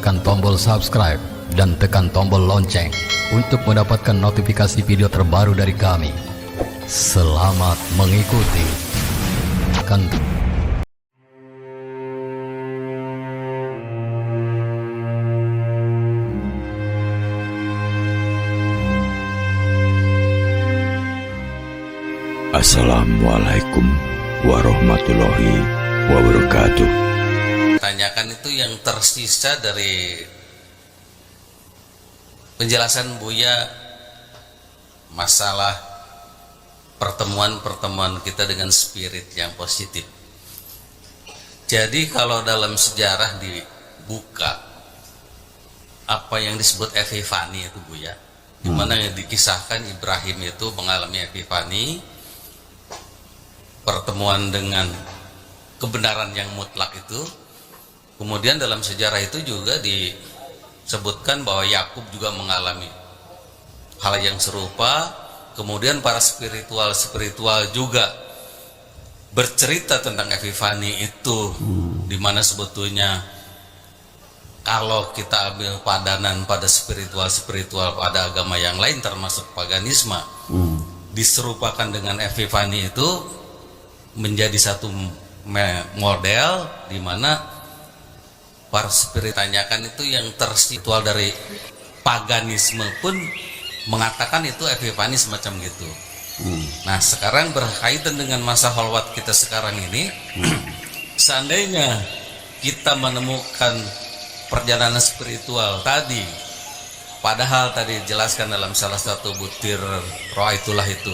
Tekan tombol subscribe dan tekan tombol lonceng untuk mendapatkan notifikasi video terbaru dari kami. Selamat mengikuti. Assalamualaikum warahmatullahi wabarakatuh. Tanyakan itu yang tersisa dari penjelasan Buya masalah pertemuan-pertemuan kita dengan spirit yang positif. Jadi kalau dalam sejarah dibuka apa yang disebut epifani itu Buya, di mana yang dikisahkan Ibrahim itu mengalami epifani, pertemuan dengan kebenaran yang mutlak itu. Kemudian dalam sejarah itu juga disebutkan bahwa Yakub juga mengalami hal yang serupa. Kemudian para spiritual juga bercerita tentang epifani itu, dimana sebetulnya kalau kita ambil padanan pada spiritual pada agama yang lain termasuk paganisme, diserupakan dengan epifani itu menjadi satu model di mana para spirit tanyakan itu yang terspiritual dari paganisme pun mengatakan itu epifani semacam gitu. Nah sekarang berkaitan dengan masa khalwat kita sekarang ini, seandainya kita menemukan perjalanan spiritual tadi, padahal tadi dijelaskan dalam salah satu butir roh itulah itu,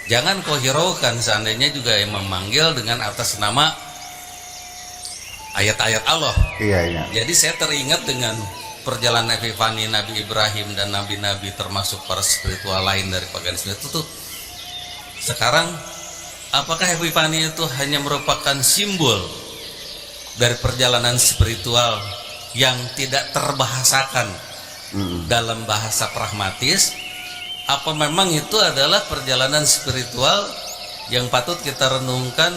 jangan kau hiraukan seandainya juga yang memanggil dengan atas nama ayat-ayat Allah. Iya. Jadi saya teringat dengan perjalanan epifani Nabi Ibrahim dan nabi-nabi termasuk para spiritual lain dari paganisme itu tuh. Sekarang apakah epifani itu hanya merupakan simbol dari perjalanan spiritual yang tidak terbahasakan dalam bahasa pragmatis? Apa memang itu adalah perjalanan spiritual yang patut kita renungkan?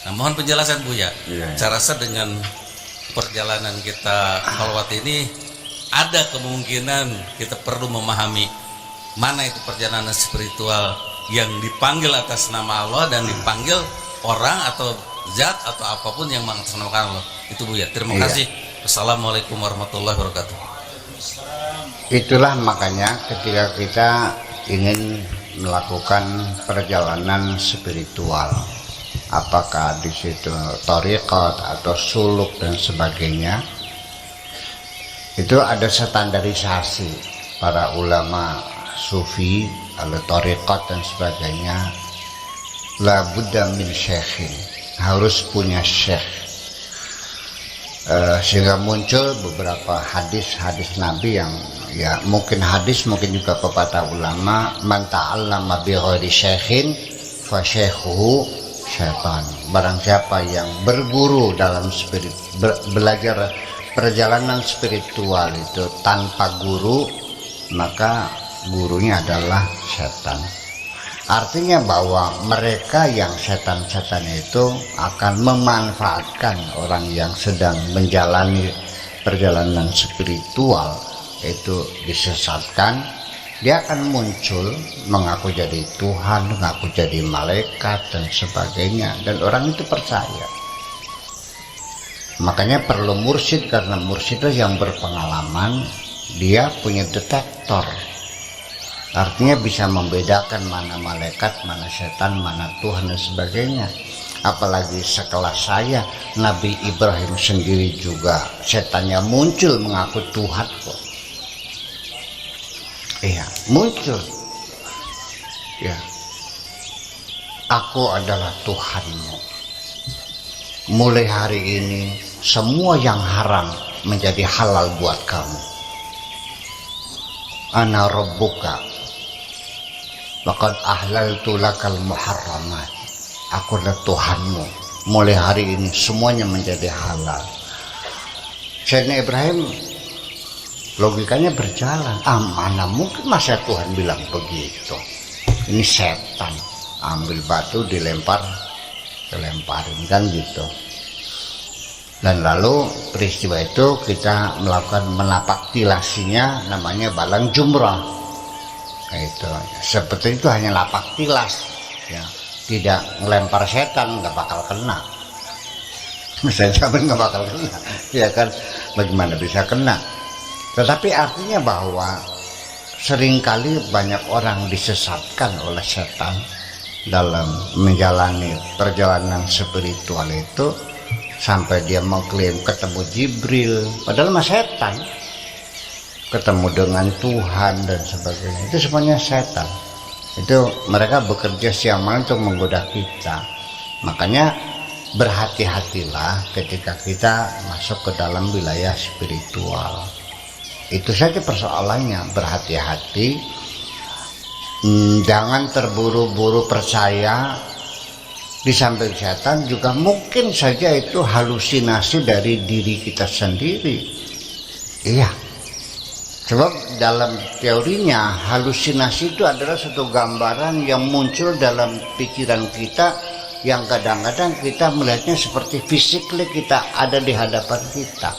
Nah, mohon penjelasan Buya. Saya rasa dengan perjalanan kita khalwat ini ada kemungkinan kita perlu memahami mana itu perjalanan spiritual yang dipanggil atas nama Allah dan dipanggil orang atau zat atau apapun yang mengatasnamakan Allah. Itu Buya. Terima kasih. Assalamualaikum warahmatullahi wabarakatuh. Itulah makanya ketika kita ingin melakukan perjalanan spiritual, apakah di situ thariqat atau suluk dan sebagainya, itu ada standarisasi para ulama sufi, al thariqat dan sebagainya. La budda min syekhin, harus punya syekh. Sehingga muncul beberapa hadis-hadis Nabi yang ya mungkin hadis, mungkin juga pepatah ulama, man ta'allama bi ghairi syekhin fa syekhuhu syaitan. Barang siapa yang berguru dalam belajar perjalanan spiritual itu tanpa guru, maka gurunya adalah setan. Artinya bahwa mereka yang setan-setan itu akan memanfaatkan orang yang sedang menjalani perjalanan spiritual itu disesatkan. Dia akan muncul mengaku jadi Tuhan, mengaku jadi malaikat dan sebagainya, dan orang itu percaya. Makanya perlu mursyid, karena mursyid itu yang berpengalaman, dia punya detektor. Artinya bisa membedakan mana malaikat, mana setan, mana Tuhan dan sebagainya. Apalagi sekelas saya, Nabi Ibrahim sendiri juga setannya muncul mengaku Tuhan kok. Iya, muncul. Ya, aku adalah Tuhanmu. mulai hari ini semua yang haram menjadi halal buat kamu. Ana rabbuka laqad ahlaltu lakal muharramat. Aku adalah Tuhanmu, mulai hari ini semuanya menjadi halal. Sayyidina Ibrahim logikanya berjalan. Mana mungkin masa Tuhan bilang begitu? Ini setan, ambil batu dilemparin kan gitu. Dan lalu peristiwa itu kita melakukan menapak tilasinya, namanya balang jumrah. Itu seperti itu, hanya lapak tilas ya, tidak melempar setan, nggak bakal kena. Saya jamin nggak bakal kena, ya kan? Bagaimana bisa kena? Tetapi artinya bahwa seringkali banyak orang disesatkan oleh setan dalam menjalani perjalanan spiritual itu, sampai dia mengklaim ketemu Jibril, padahal mah setan. Ketemu dengan Tuhan dan sebagainya, itu semuanya setan. Itu mereka bekerja siang malam untuk menggoda kita. Makanya berhati-hatilah ketika kita masuk ke dalam wilayah spiritual. Itu saja persoalannya, berhati-hati. Jangan terburu-buru percaya. Di samping setan juga mungkin saja itu halusinasi dari diri kita sendiri. Iya, sebab dalam teorinya halusinasi itu adalah suatu gambaran yang muncul dalam pikiran kita, yang kadang-kadang kita melihatnya seperti physically kita ada di hadapan kita.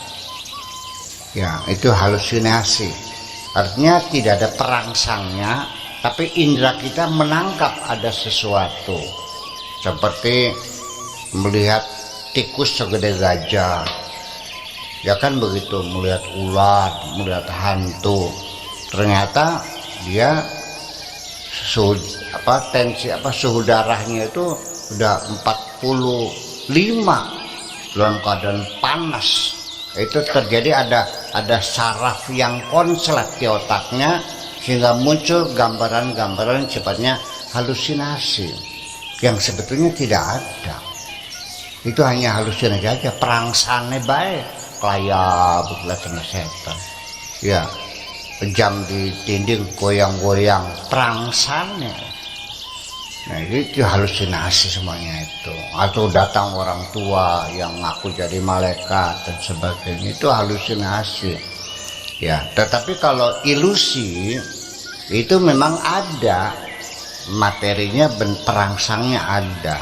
Ya, itu halusinasi. Artinya tidak ada perangsangnya, tapi indera kita menangkap ada sesuatu. Seperti melihat tikus segede gajah. Ya kan begitu, melihat ular, melihat hantu. Ternyata dia suhu darahnya itu udah 45 dalam keadaan panas. Itu terjadi ada saraf yang konslet di otaknya, sehingga muncul gambaran-gambaran sifatnya halusinasi yang sebetulnya tidak ada. Itu hanya halusinasi aja, perangsane baik kayak begitu sama setan. Ya, jam di dinding goyang-goyang, perangsane. Nah, itu halusinasi semuanya itu. Atau datang orang tua yang ngaku jadi malaikat dan sebagainya, itu halusinasi. Ya, tetapi kalau ilusi itu memang ada materinya, perangsangnya ada.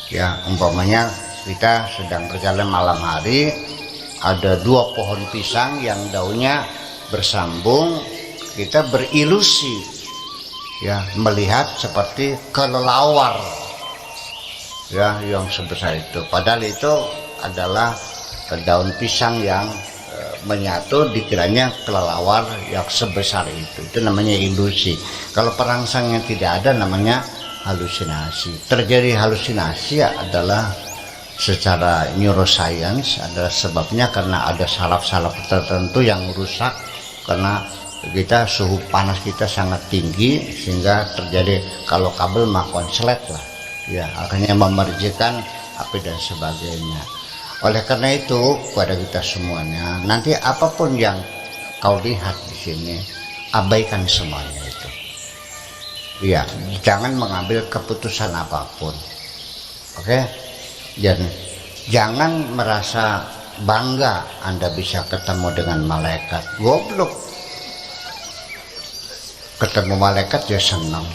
Ya, umpamanya kita sedang berjalan malam hari, ada dua pohon pisang yang daunnya bersambung, kita berilusi ya, melihat seperti kelelawar ya yang sebesar itu, padahal itu adalah daun pisang yang menyatu, dikiranya kelelawar yang sebesar itu namanya ilusi. Kalau perangsangnya tidak ada, namanya halusinasi. Terjadi halusinasi adalah secara neuroscience, adalah sebabnya karena ada saraf-saraf tertentu yang rusak, karena kita suhu panas kita sangat tinggi, sehingga terjadi, kalau kabel mah konslet lah ya, akhirnya memercikan api dan sebagainya. Oleh karena itu kepada kita semuanya, nanti apapun yang kau lihat di sini, abaikan semuanya itu ya, jangan mengambil keputusan apapun. Oke? Jangan merasa bangga Anda bisa ketemu dengan malaikat. Goblok. Ketemu malaikat ya senang.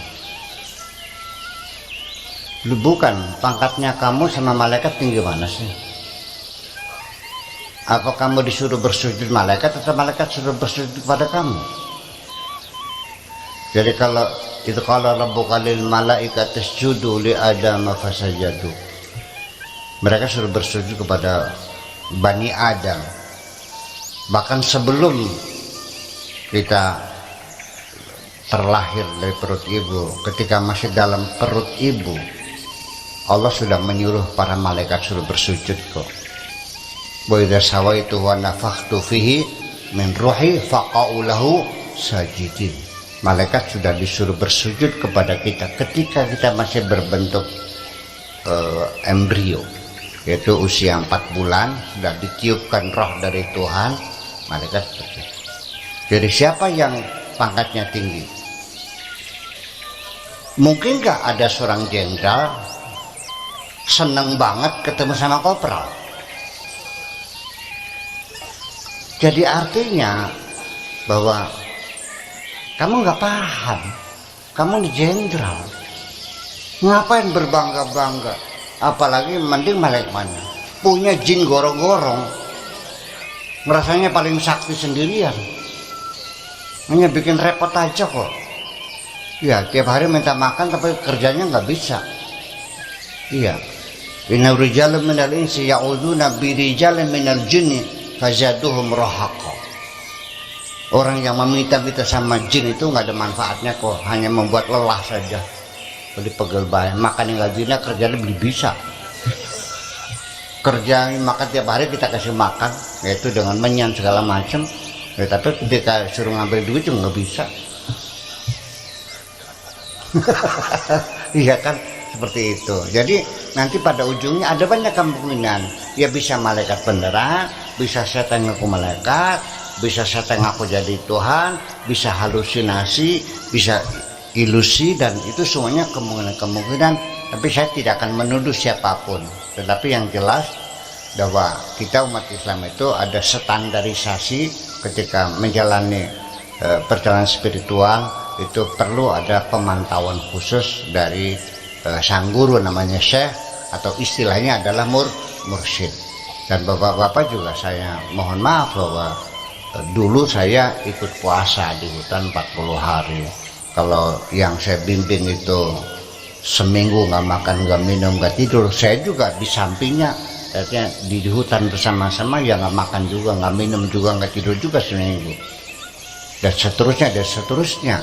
Lu bukan, pangkatnya kamu sama malaikat tinggi mana sih? Apa kamu disuruh bersujud malaikat, atau malaikat suruh bersujud kepada kamu? Jadi kalau rabbuka lil malaikati isjudu li adama fasajadu, mereka suruh bersujud kepada Bani Adam. Bahkan sebelum kita terlahir dari perut ibu, ketika masih dalam perut ibu, Allah sudah menyuruh para malaikat suruh bersujud kok. Wa idza sawaitu wa nafakhtu fihi min ruhi faqa'u lahu sajidin. Malaikat sudah disuruh bersujud kepada kita ketika kita masih berbentuk embrio. yaitu usia 4 bulan sudah ditiupkan roh dari Tuhan, malaikat seperti itu. Jadi siapa yang pangkatnya tinggi? Mungkin nggak ada seorang jenderal seneng banget ketemu sama kopral? Jadi artinya bahwa kamu nggak paham, kamu jenderal, ngapain berbangga-bangga? Apalagi mending malaikat mana punya jin gorong-gorong, merasanya paling sakti sendirian, hanya bikin repot aja kok. Ya tiap hari minta makan tapi kerjanya nggak bisa. Iya, inna rijalan minal insi ya'uduna birijalan minal jinni fazaduhum rahaqa. Orang yang meminta-minta sama jin itu nggak ada manfaatnya kok, hanya membuat lelah saja. Beli pegel bayar, makan yang gajinya kerjanya beli bisa. Kerja makan tiap hari kita kasih makan, yaitu dengan menyan segala macam. Ya, tapi ketika suruh ngambil duit juga nggak bisa. Iya kan, seperti itu. Jadi nanti pada ujungnya ada banyak kemungkinan. Ya bisa malaikat beneran, bisa setan ngaku malaikat, bisa setan ngaku jadi Tuhan, bisa halusinasi, bisa ilusi, dan itu semuanya kemungkinan. Tapi saya tidak akan menuduh siapapun, tetapi yang jelas bahwa kita umat Islam itu ada standarisasi ketika menjalani perjalanan spiritual. Itu perlu ada pemantauan khusus dari sang guru, namanya syekh, atau istilahnya adalah mursyid. Dan bapak-bapak juga saya mohon maaf bahwa dulu saya ikut puasa di hutan 40 hari. Kalau yang saya bimbing itu seminggu nggak makan, nggak minum, nggak tidur, saya juga di sampingnya, artinya di hutan bersama-sama, ya nggak makan juga, nggak minum juga, nggak tidur juga seminggu, dan seterusnya.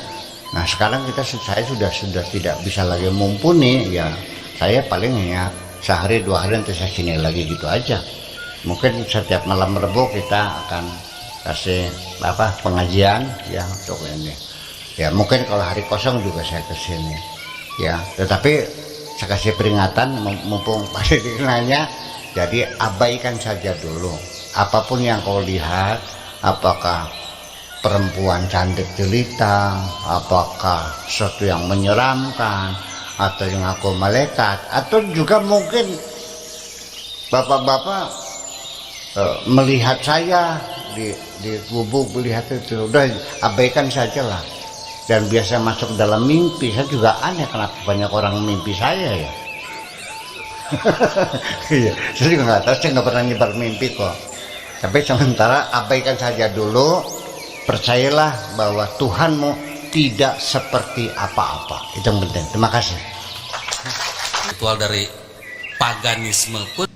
Nah sekarang saya sudah tidak bisa lagi mumpuni, ya saya paling hanya sehari 2 hari nanti saya sini lagi gitu aja. Mungkin setiap malam Rebo kita akan kasih pengajian ya untuk ini. Ya mungkin kalau hari kosong juga saya kesini ya, tetapi saya kasih peringatan mumpung pasti nanya. Jadi abaikan saja dulu apapun yang kau lihat, apakah perempuan cantik jelita, apakah sesuatu yang menyeramkan, atau yang aku malaikat, atau juga mungkin bapak-bapak melihat saya di gubuk, melihat itu, udah abaikan saja lah. Dan biasa masuk dalam mimpi. Saya juga aneh kenapa banyak orang mimpi saya ya. Iya, saya juga nggak tahu, saya nggak pernah nyebar mimpi kok. Tapi sementara abaikan saja dulu. Percayalah bahwa Tuhanmu tidak seperti apa-apa. Itu yang penting. Terima kasih. Ritual dari paganisme pun